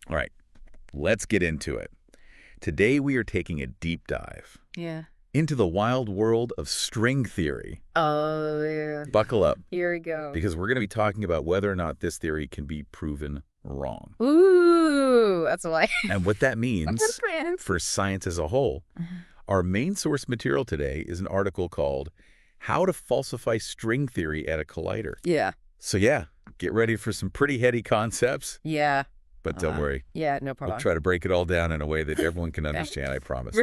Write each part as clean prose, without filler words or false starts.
All right, let's get into it. Today we are taking a deep dive Yeah. into the wild world of string theory. Oh, yeah. Buckle up, Here we go. because we're going to be talking about whether or not this theory can be proven wrong. Ooh, that's why. And what that means Friends. for science as a whole. Our main source material today is an article called How to Falsify String Theory at a Collider. Yeah. So yeah, get ready for some pretty heady concepts, Yeah. but don't worry. Yeah, no We'll problem. try to break it all down in a way that everyone can understand, I promise.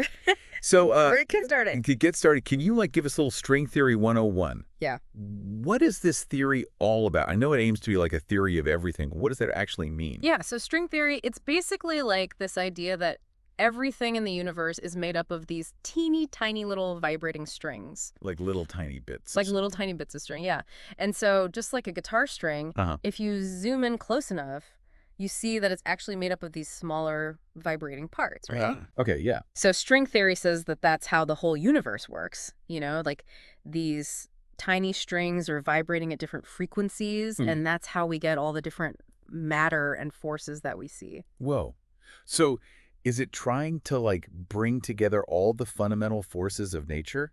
So, We're getting started. to get started, can you give us a little string theory 101? Yeah. What is this theory all about? I know it aims to be like a theory of everything. What does that actually mean? Yeah, so string theory, it's basically like this idea that everything in the universe is made up of these teeny tiny little vibrating strings. Like little tiny bits. Like little tiny bits of string, yeah. And so just like a guitar string, if you zoom in close enough, you see that it's actually made up of these smaller vibrating parts, right? Okay, yeah. So string theory says that that's how the whole universe works, you know, like these tiny strings are vibrating at different frequencies, and that's how we get all the different matter and forces that we see. Whoa. So is it trying to bring together all the fundamental forces of nature?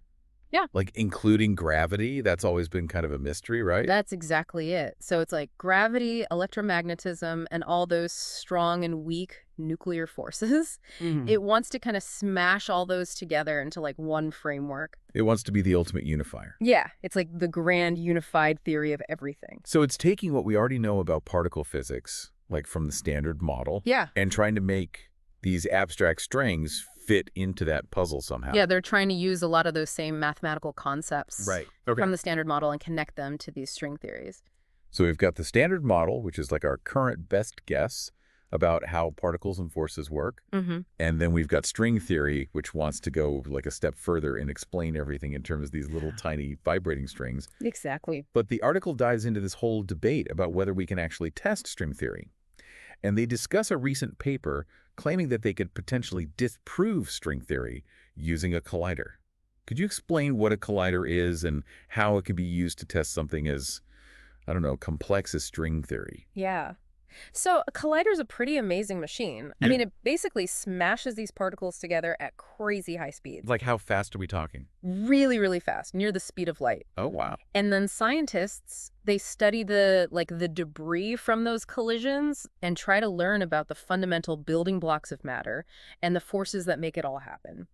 Yeah. Like including gravity? That's always been kind of a mystery, right? That's exactly it. So it's like gravity, electromagnetism, and all those strong and weak nuclear forces. It wants to kind of smash all those together into like one framework. It wants to be the ultimate unifier. Yeah, it's like the grand unified theory of everything. So it's taking what we already know about particle physics, like from the standard model, Yeah. and trying to make these abstract strings fit into that puzzle somehow. Yeah, they're trying to use a lot of those same mathematical concepts from the standard model and connect them to these string theories. So we've got the standard model, which is like our current best guess about how particles and forces work. And then we've got string theory, which wants to go like a step further and explain everything in terms of these little tiny vibrating strings. Exactly. But the article dives into this whole debate about whether we can actually test string theory. And they discuss a recent paper claiming that they could potentially disprove string theory using a collider. Could you explain what a collider is and how it can be used to test something as, I don't know, complex as string theory? Yeah. So a collider is a pretty amazing machine. I mean, it basically smashes these particles together at crazy high speeds. Like how fast are we talking? Really, really fast, near the speed of light. Oh, wow. And then scientists, they study the debris from those collisions and try to learn about the fundamental building blocks of matter and the forces that make it all happen.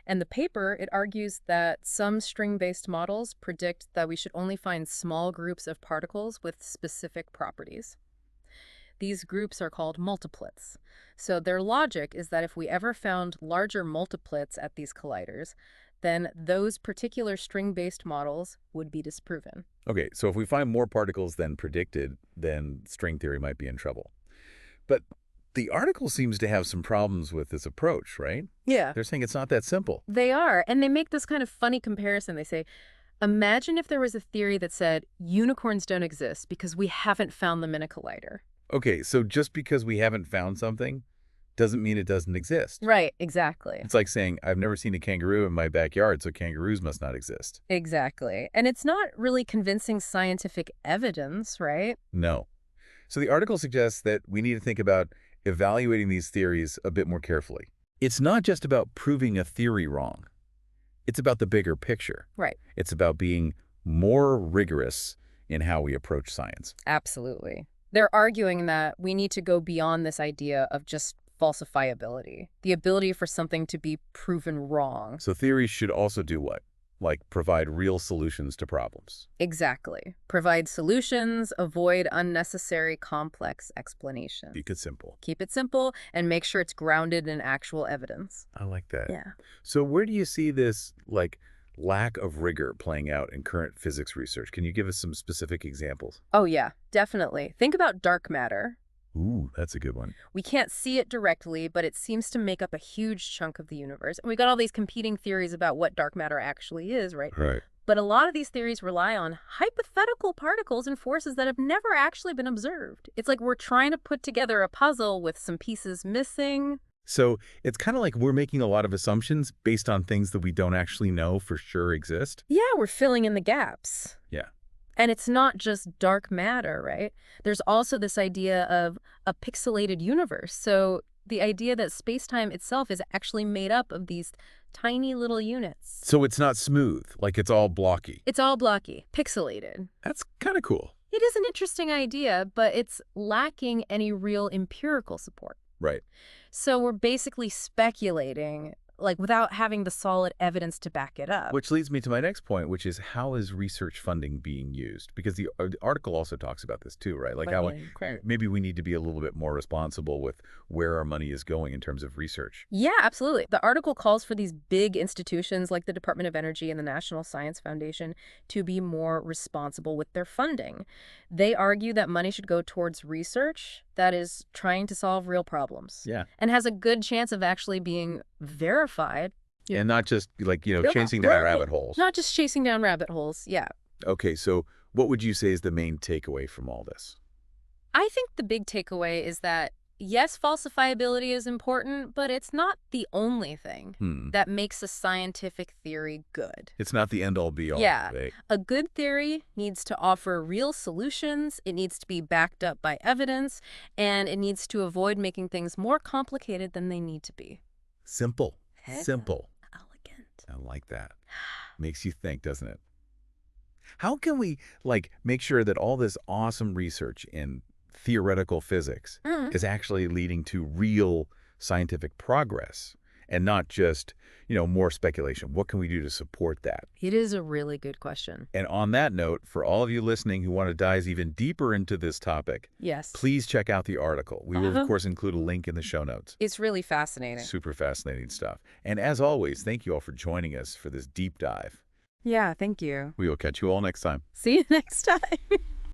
And the paper, it argues that some string-based models predict that we should only find small groups of particles with specific properties. These groups are called multiplets. So their logic is that if we ever found larger multiplets at these colliders, then those particular string-based models would be disproven. Okay, so if we find more particles than predicted, then string theory might be in trouble. But the article seems to have some problems with this approach, right? Yeah. They're saying it's not that simple. They are, and they make this kind of funny comparison. They say, imagine if there was a theory that said unicorns don't exist because we haven't found them in a collider. Okay, so just because we haven't found something doesn't mean it doesn't exist. Right, exactly. It's like saying, I've never seen a kangaroo in my backyard, so kangaroos must not exist. Exactly. And it's not really convincing scientific evidence, right? No. So the article suggests that we need to think about evaluating these theories a bit more carefully. It's not just about proving a theory wrong. It's about the bigger picture. Right. It's about being more rigorous in how we approach science. Absolutely. They're arguing that we need to go beyond this idea of just falsifiability, the ability for something to be proven wrong. So theories should also do what? Like provide real solutions to problems. Exactly. Provide solutions, avoid unnecessary complex explanations. Keep it simple. Keep it simple and make sure it's grounded in actual evidence. I like that. Yeah. So where do you see this lack of rigor playing out in current physics research? Can you give us some specific examples? Oh, yeah, definitely. Think about dark matter. Ooh, that's a good one. We can't see it directly, but it seems to make up a huge chunk of the universe. And we got all these competing theories about what dark matter actually is, right? Right. But a lot of these theories rely on hypothetical particles and forces that have never actually been observed. It's like we're trying to put together a puzzle with some pieces missing. So it's kind of like we're making a lot of assumptions based on things that we don't actually know for sure exist. Yeah, we're filling in the gaps. Yeah. And it's not just dark matter, right? There's also this idea of a pixelated universe. So the idea that space-time itself is actually made up of these tiny little units. So it's not smooth, like it's all blocky. It's all blocky, pixelated. That's kind of cool. It is an interesting idea, but it's lacking any real empirical support. Right. So we're basically speculating, like without having the solid evidence to back it up. Which leads me to my next point, which is how is research funding being used? Because the article also talks about this too, right? Like how maybe we need to be a little bit more responsible with where our money is going in terms of research. Yeah, absolutely. The article calls for these big institutions like the Department of Energy and the National Science Foundation to be more responsible with their funding. They argue that money should go towards research that is trying to solve real problems. Yeah. And has a good chance of actually being verified. Yeah. And not just like, chasing down rabbit holes. Not just chasing down rabbit holes, yeah. Okay, so what would you say is the main takeaway from all this? I think the big takeaway is that, yes, falsifiability is important, but it's not the only thing that makes a scientific theory good. It's not the end-all be-all. Yeah. Right? A good theory needs to offer real solutions, it needs to be backed up by evidence, and it needs to avoid making things more complicated than they need to be. Simple. Simple. Elegant. I like that. Makes you think, doesn't it? How can we, make sure that all this awesome research in theoretical physics is actually leading to real scientific progress and not just, more speculation? What can we do to support that? It is a really good question. And on that note, for all of you listening who want to dive even deeper into this topic, yes, please check out the article. We will, of course, include a link in the show notes. It's really fascinating. Super fascinating stuff. And as always, thank you all for joining us for this deep dive. Yeah, thank you. We will catch you all next time. See you next time.